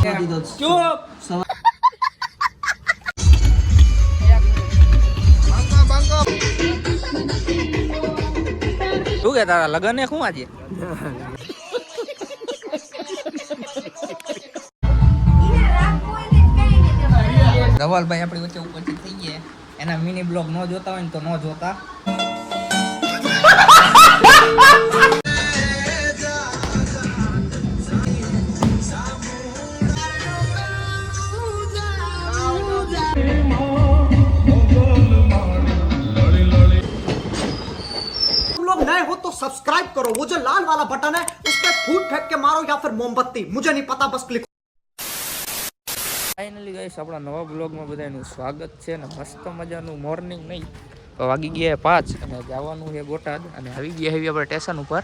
શું કે તારા લગન ને શું આજે ધવલભાઈ આપણી વચ્ચે ઉપસ્થિત થઈ ગયા. એના મિની બ્લોગ ન જોતા હોય ને તો ન જોતા. नए हो तो सब्सक्राइब करो, वो जो लाल वाला बटन है उस पे फूट फेंक के मारो या फिर मोमबत्ती, मुझे नहीं पता, बस क्लिक. ફાઇનલી ગાઈસ આપણા નવા બ્લોગમાં બધાનું સ્વાગત છે. ને મસ્ત મજાનું મોર્નિંગ નહીં તો વાગી ગયા 5 અને જવાનું છે બોટાદ. અને આવી ગયા આવી આપણે સ્ટેશન ઉપર.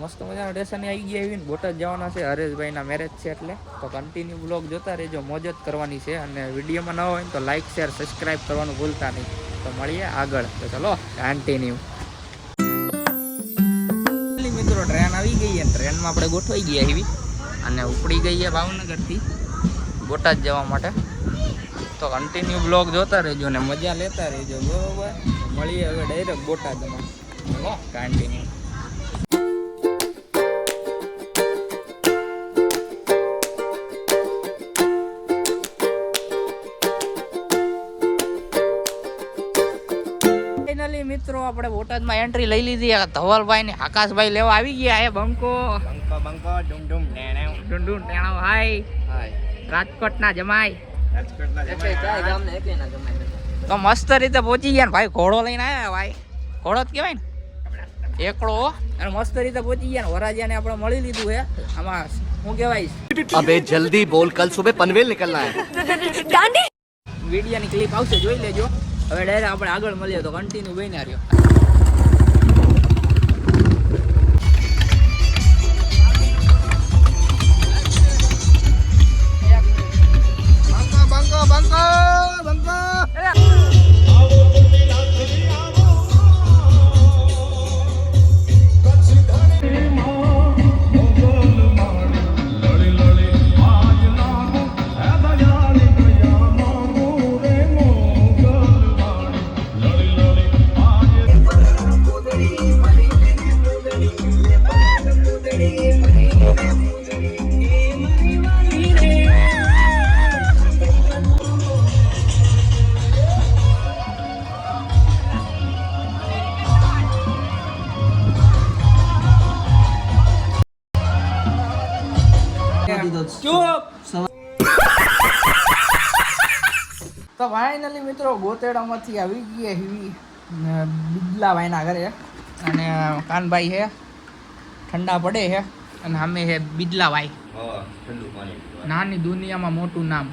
મસ્ત મજાના સ્ટેશને આવી ગયા આવીને બોટાદ જવાના છે. હરેશભાઈના મેરેજ છે એટલે તો કન્ટિન્યુ બ્લોગ જોતા રહેજો, મોજ જ કરવાની છે. અને વિડીયોમાં ન હોય તો લાઇક શેર સબસ્ક્રાઈબ કરવાનું ભૂલતા નહીં. તો મળીએ આગળ. તો ચલો કન્ટિન્યુ. મિત્રો ટ્રેન આવી ગઈ અને ટ્રેનમાં આપણે ગોઠવાઈ ગયા એવી અને ઉપડી ગઈ ભાવનગરથી બોટાદ જવા માટે. તો કન્ટિન્યુ બ્લોગ જોતા રહેજો ને મજા લેતા રહેજો, બરોબર. મળીએ હવે ડાયરેક્ટ બોટાદમાં. ચલો કન્ટિન્યુ. ફાઇનલી મિત્રો આપણે બોટાદમાં એન્ટ્રી લઈ લીધી. ધવલભાઈ ને આકાશભાઈ લેવા આવી ગયા. એ બંકો બંકો બંકો ડુમ ડુમ નેણો ડુમ ડુમ નેણો. હાય રાજકોટના જમાઈ. તો મસ્ત રીતે પહોંચી ગયા ને ભાઈ. ઘોડો લઈને આવ્યા ભાઈ. ઘોડો જ કહેવાય ને, એકડો. અને મસ્ત રીતે પહોંચી ગયા ને વરાજાને આપણે મળી લીધું હે. આમાં શું કહેવાય, અબે જલ્દી બોલ, કલ સુબહ પનવેલ निकलना है. વિડિયોની ક્લિપ આવશે, જોઈ લેજો. હવે ડાયરેક્ટ આપણે આગળ મળીએ તો કન્ટિન્યુ બન્યા રહ્યો. તો ફાઇનલી મિત્રો ગોતેડામાંથી આવી ગયા હિવી બિદલાભાઈના ઘરે. અને કાનભાઈ છે, ઠંડા પડે છે. અને સામે છે બિદલાભાઈ, નાની દુનિયામાં મોટું નામ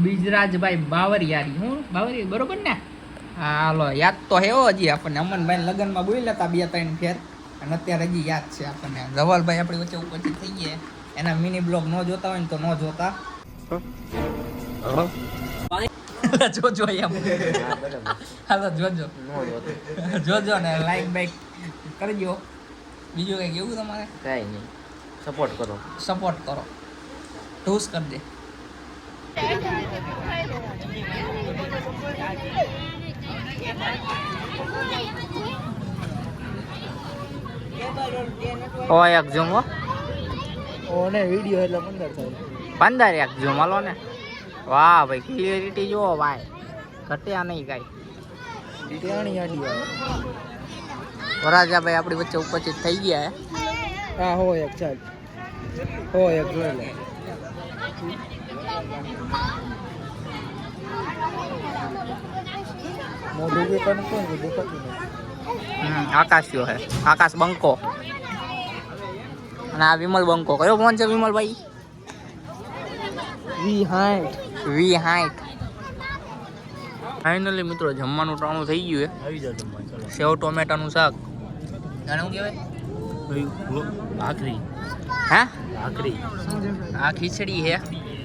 બિજરાજભાઈ બાવરિયારી. હું બાવરિયા બરોબર ને? હા હાલો, યાદ તો હે હજી આપણને. અમનભાઈ લગ્નમાં બોલ્યા હતા 2-3 ફેર અને અત્યારે હજી યાદ છે આપણને. ધવલભાઈ આપણી વચ્ચે ઉપસ્થિત થઈ ગયા. એના મિની બ્લોગ ન જોતા હોય ને તો ન જોતા. જોજો એમ. હાલો જોજો જોજો ને લાઈક બાઈક કરજો. બીજું કંઈ કેવું તમારે? કાંઈ નહીં, સપોર્ટ કરો. ઢૂસ કરી દે. ઓ એક ઝૂમ ઓને વિડિયો એટલે 15 એક ઝૂમ હાલો ને. વાહ ભાઈ, ક્લિયરિટી જુઓ ભાઈ, ઘટ્યા નહીં કાંઈ. વરાજાભાઈ આપણી વચ્ચે ઉપસ્થિત થઈ ગયા. હા હો એક ચાલ હો એક જોઈ લે. આકાશિયો હે, આકાશ બંકો. અને આ વિમલ બંકો. કયો ફોન છે વિમલભાઈ? V60. ફાઇનલી મિત્રો જમવાનું ટાણું થઈ ગયું છે. સેવ ટોમેટાનું શાક. અને શું કહેવાય? ભાખરી. હા ભાખરી. આ ખીચડી છે.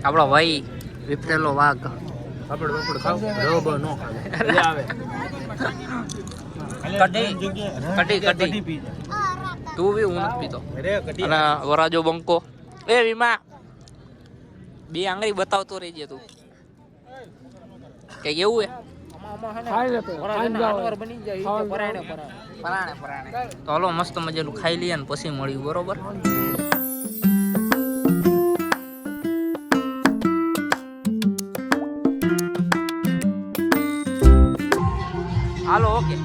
આપણો ભાઈ વિફરેલો વાઘ. કઢી. તું બી હું નથી પીતો. અને વરાજો બંકો. એ વિમા બે આંગળી બતાવતો રહેજે તું કે એવું હે પરાણે તો હાલો મસ્ત મજાનું ખાઈ લઈએ ને પછી મળ્યું બરોબર. Hello okay.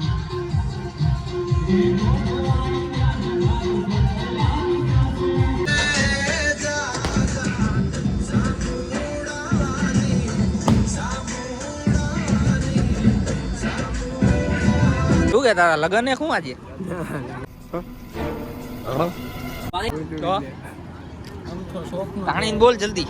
શું કે તારા લગન ને શું આજે તાણી બોલ જલ્દી.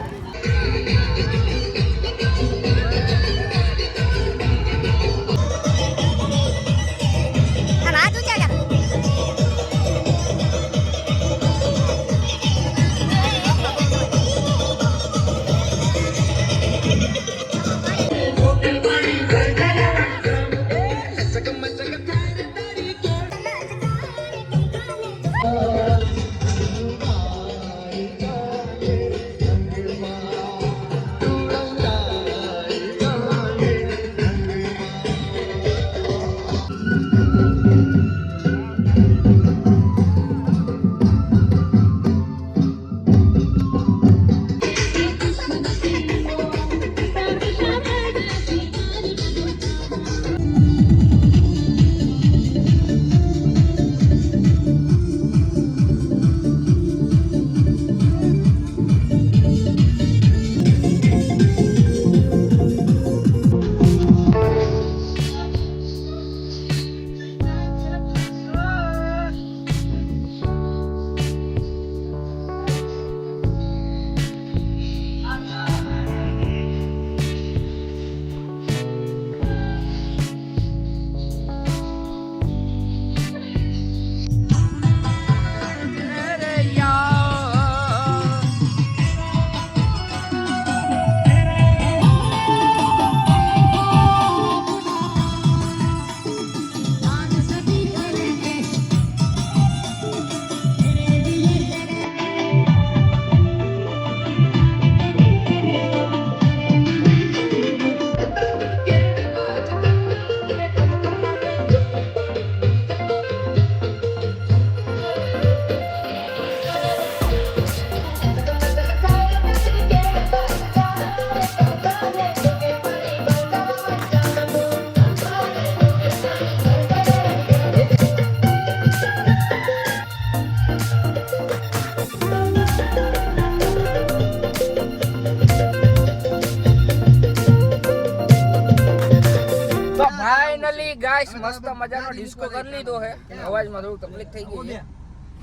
ફાઇનલી ગાઈસ મસ્ત મજાનો ડિસ્કો કરી લીધો હે. અવાજમાં થોડું તકલીફ થઈ ગઈ છે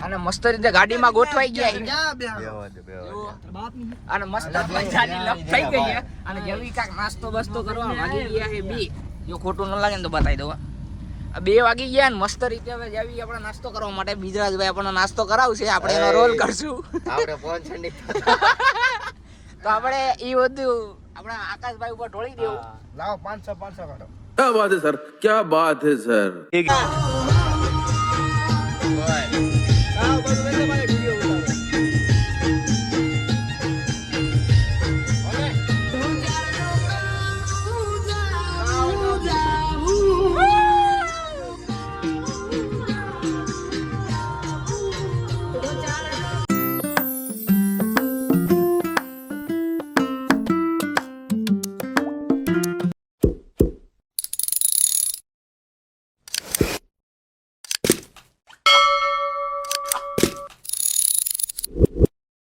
અને મસ્ત રીતે ગાડીમાં ગોઠવાઈ ગયા અને મસ્ત મજાની લપ થઈ ગઈ છે અને જેવી કાક નાસ્તો બસ્તો કરવા વાગી ગયા છે 2. જો ખોટું ન લાગે ને તો બતાવી દઉં. 2 વાગી ગયા ને મસ્ત રીતે હવે જાવી આપણે નાસ્તો કરવા માટે. બીજરાજભાઈ આપણને નાસ્તો કરાવશે, આપણે એનો રોલ કરશું. આપણે પહોંચણી તો આપણે ઈ બધું આપણા આકાશભાઈ ઉપર ઢોળી દેવું. લાવો 500 કાઢો. क्या बात है सर, क्या बात है सर. બોલ.